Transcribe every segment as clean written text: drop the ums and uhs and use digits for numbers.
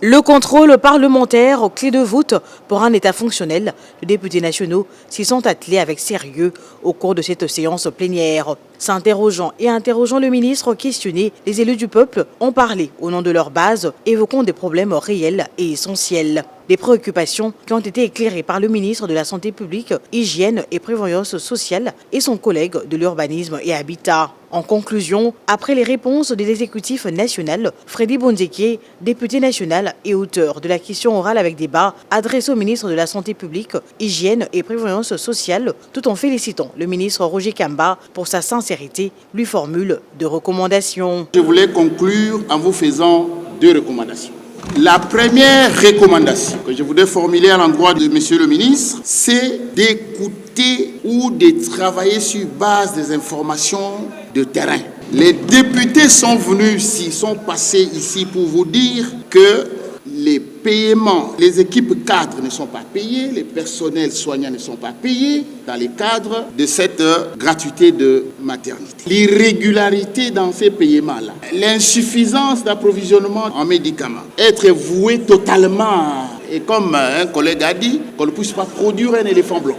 Le contrôle parlementaire, clé de voûte pour un État fonctionnel, les députés nationaux s'y sont attelés avec sérieux au cours de cette séance plénière. S'interrogeant et interrogeant le ministre questionné, les élus du peuple ont parlé au nom de leur base, évoquant des problèmes réels et essentiels. Des préoccupations qui ont été éclairées par le ministre de la Santé publique, Hygiène et Prévoyance sociale et son collègue de l'Urbanisme et Habitat. En conclusion, après les réponses de l'exécutif national, Freddy Bonzeke, député national et auteur de la question orale avec débat, adressée au ministre de la Santé publique, Hygiène et Prévoyance sociale, tout en félicitant le ministre Roger Kamba pour sa sincérité, lui formule deux recommandations. Je voulais conclure en vous faisant deux recommandations. La première recommandation que je voudrais formuler à l'endroit de Monsieur le ministre, c'est d'écouter ou de travailler sur base des informations de terrain. Les députés sont venus ici, sont passés ici pour vous dire que les paiements, les équipes cadres ne sont pas payées, les personnels soignants ne sont pas payés dans les cadres de cette gratuité de maternité. L'irrégularité dans ces paiements-là, l'insuffisance d'approvisionnement en médicaments, être voué totalement, et comme un collègue a dit, qu'on ne puisse pas produire un éléphant blanc.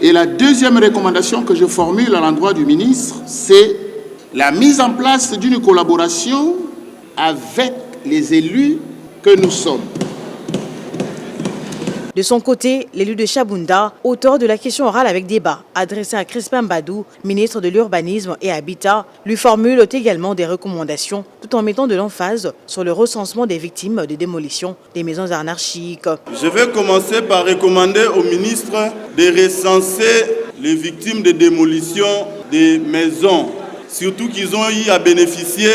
Et la deuxième recommandation que je formule à l'endroit du ministre, c'est la mise en place d'une collaboration avec les élus que nous sommes. De son côté, l'élu de Chabunda, auteur de la question orale avec débat, adressée à Crispin Badou, ministre de l'Urbanisme et Habitat, lui formule également des recommandations, tout en mettant de l'emphase sur le recensement des victimes de démolition des maisons anarchiques. Je vais commencer par recommander au ministre de recenser les victimes de démolition des maisons, surtout qu'ils ont eu à bénéficier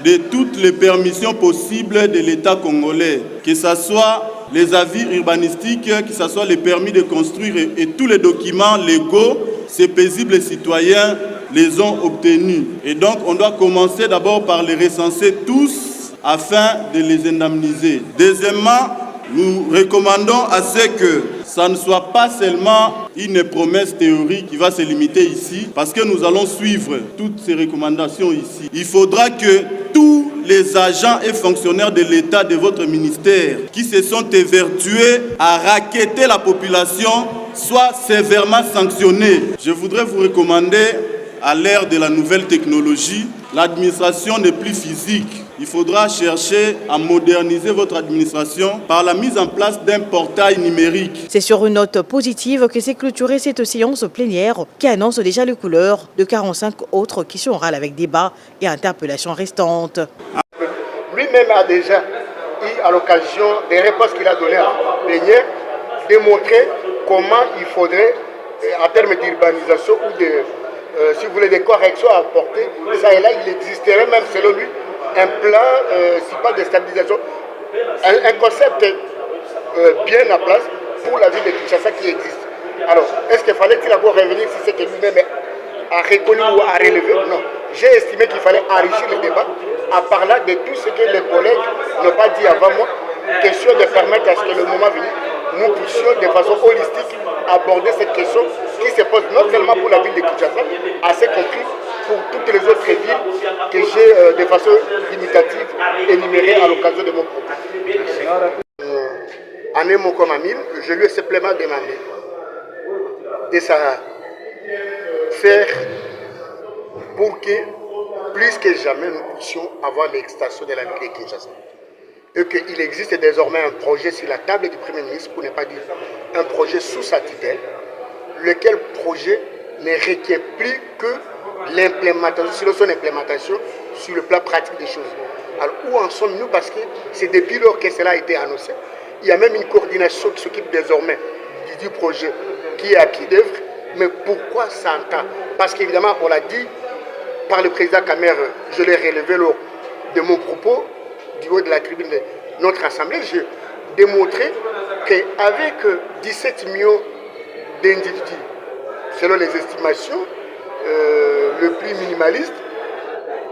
de toutes les permissions possibles de l'État congolais, que ce soit les avis urbanistiques, que ce soit les permis de construire et tous les documents légaux, ces paisibles citoyens les ont obtenus. Et donc on doit commencer d'abord par les recenser tous afin de les indemniser. Deuxièmement, nous recommandons à ce que ça ne soit pas seulement une promesse théorique qui va se limiter ici, parce que nous allons suivre toutes ces recommandations ici. Il faudra que tous les agents et fonctionnaires de l'État de votre ministère qui se sont évertués à racketter la population soient sévèrement sanctionnés. Je voudrais vous recommander, à l'ère de la nouvelle technologie, l'administration n'est plus physique. Il faudra chercher à moderniser votre administration par la mise en place d'un portail numérique. C'est sur une note positive que s'est clôturée cette séance plénière qui annonce déjà les couleurs de 45 autres questions orales avec débat et interpellations restantes. Lui-même a déjà eu à l'occasion des réponses qu'il a données à la plénière démontrer comment il faudrait, en termes d'urbanisation ou de, si vous voulez, des corrections à apporter, ça et là, il existerait même selon lui un plan, si pas de stabilisation, un concept bien en place pour la ville de Kinshasa qui existe. Alors, est-ce qu'il fallait-il encore revenir si c'est que lui-même a reconnu ou a relevé? Non. J'ai estimé qu'il fallait enrichir le débat en parlant de tout ce que les collègues n'ont pas dit avant moi. Question de permettre à ce que le moment venu, nous puissions de façon holistique aborder cette question qui se pose non seulement pour la ville de Kinshasa, assez compris pour toutes les autres villes que j'ai de façon limitative énumérées à l'occasion de mon propos. En un mot comme Amine, je lui ai simplement demandé de ça faire pour que, plus que jamais, nous puissions avoir l'extension de la ville de Kinshasa. Et qu'il existe désormais un projet sur la table du Premier ministre, pour ne pas dire un projet sous sa tutelle, lequel projet ne requiert plus que l'implémentation, sur son implémentation, sur le plan pratique des choses. Alors où en sommes-nous? Parce que c'est depuis lors que cela a été annoncé. Il y a même une coordination qui s'occupe désormais du projet qui est à pied d'œuvre. Mais pourquoi ça entend? Parce qu'évidemment, on l'a dit par le président Kamer, je l'ai relevé lors de mon propos, du haut de la tribune de notre assemblée, j'ai démontré qu'avec 17 millions d'individus, selon les estimations le plus minimaliste,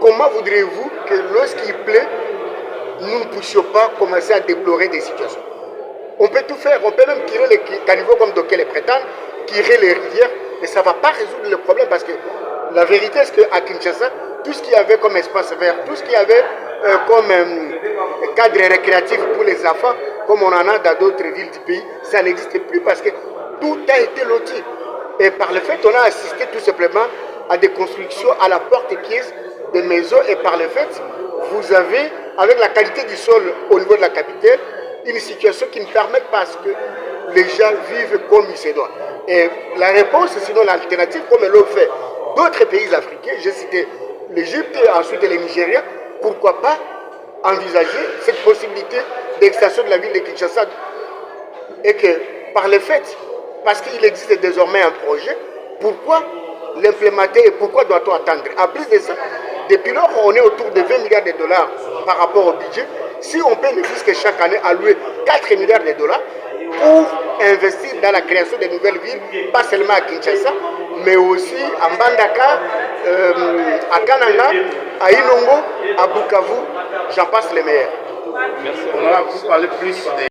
comment voudriez-vous que lorsqu'il plaît, nous ne puissions pas commencer à déplorer des situations? On peut tout faire, on peut même tirer les caniveaux comme d'aucuns les prétendent, tirer les rivières, mais ça ne va pas résoudre le problème parce que la vérité est qu'à Kinshasa, tout ce qu'il y avait comme espace vert, tout ce qu'il y avait comme cadres récréatifs pour les enfants, comme on en a dans d'autres villes du pays. Ça n'existe plus parce que tout a été loti. Et par le fait, on a assisté tout simplement à des constructions à la porte-pièce des maisons. Et par le fait, vous avez, avec la qualité du sol au niveau de la capitale, une situation qui ne permet pas que les gens vivent comme il se doit. Et la réponse, sinon l'alternative, comme l'ont fait d'autres pays africains, j'ai cité l'Égypte, ensuite le Nigeria, pourquoi pas envisager cette possibilité d'extension de la ville de Kinshasa et que par le fait, parce qu'il existe désormais un projet, pourquoi l'implémenter et pourquoi doit-on attendre? En plus de ça, depuis lors, on est autour de 20 milliards de dollars par rapport au budget. Si on peut ne plus que chaque année allouer 4 milliards de dollars pour investir dans la création de nouvelles villes, pas seulement à Kinshasa, mais aussi à Mbandaka, à Kananga, à Inongo, à Bukavu, j'en passe les meilleurs. Merci. On va vous parler plus des